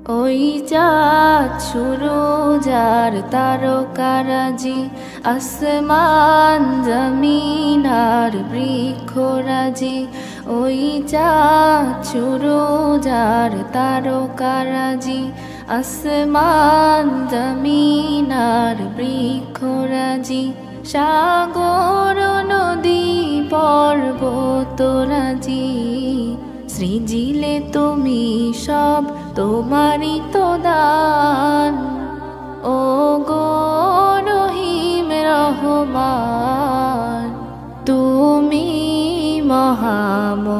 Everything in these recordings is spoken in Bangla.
ওই চাঁদ সুরজ আর তারকারাজি, আসমান জমিন আর বৃক্ষরাজি। ওই চাঁদ সুরজ আর তারকারাজি, আসমান জমিন আর বৃক্ষরাজি। সাগর নদী পর্বতরাজি, সৃজিলে তুমি সব তোমারই তো দান। ও গো রহিম রহমান, তুমি মহামহিয়ান।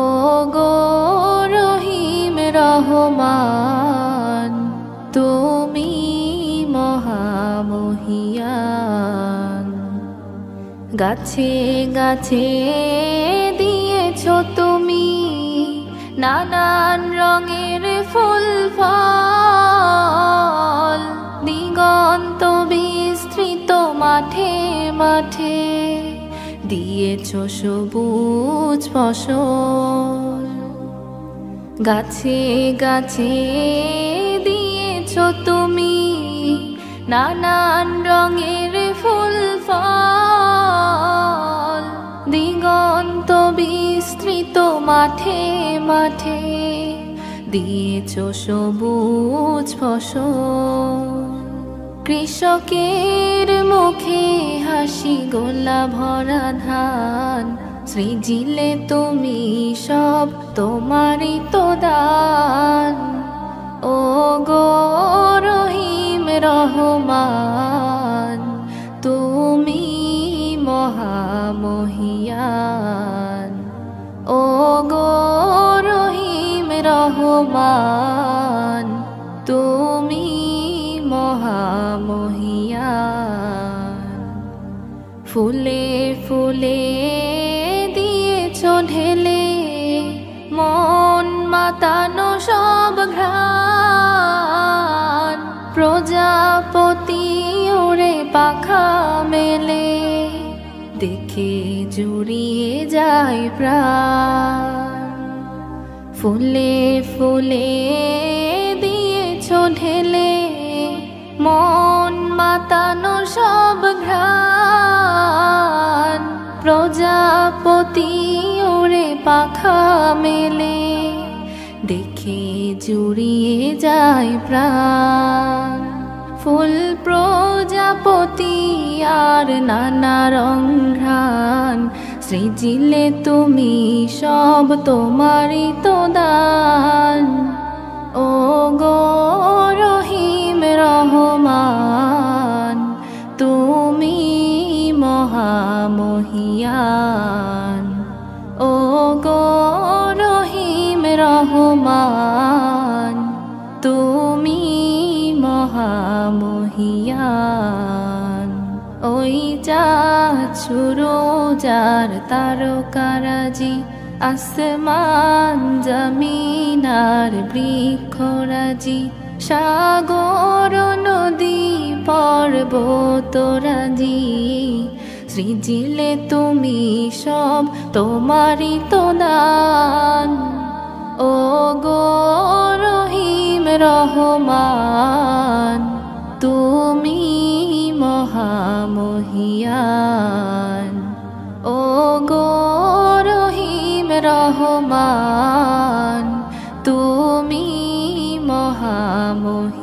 ও গো রহিম রহমান, তুমি মহামহিয়ান। গাছে গাছে দিয়েছো তুমি নানান রঙের ফুল ফল, দিগন্ত বিস্তৃত মাঠে মাঠে দিয়েছো সবুজ ফসল। গাছে গাছে দিয়েছো তুমি নানান রঙের ফুল ফল, দিগন্ত বিস্তৃত মাঠে মাঠে দিয়েছো সবুজ ফসল। কৃষকের মুখে হাসি, গোলা ভরা ধান, সৃজিলে তুমি সব তোমারই তো দান। ও গো রহিম রহমান, তুমি মহামহিয়ান। ও গো রহিম রহমান, তুমি মহামহিয়ান। ফুলে ফুলে দিয়েছো ঢেলে মন মাতানো সব ঘ্রাণ, প্রজাপতি ওরে পাখা মেলে দেখে জুড়িয়ে যায় প্রাণ। ফুলে ফুলে দিয়েছো ঢেলে মন মাতানো সব ঘ্রাণ, প্রজাপতি ওরে পাখা মেলে দেখে জুড়িয়ে যায় প্রাণ। ফুল প্রজাপতি আর নানা রং ঘ্রাণ, সৃজিলে তুমি সব তোমারই তো দান। ও গো রহিম রহমান, তুমি মহামহিয়ান। ও গো রহিম রহমান, তুমি মহামহিয়ান। ওই চাঁদ সুরজ আর তারকারাজি, আসমান জমিন আর বৃক্ষরাজি। সাগর নদী পর্বতরাজি, সৃজিলে তুমি সব তোমারই তো দান। ও গো রহিম রহমান, তুমি মহামহিয়ান। ও গো রহিম রহমান, তুমি মহামহিয়ান।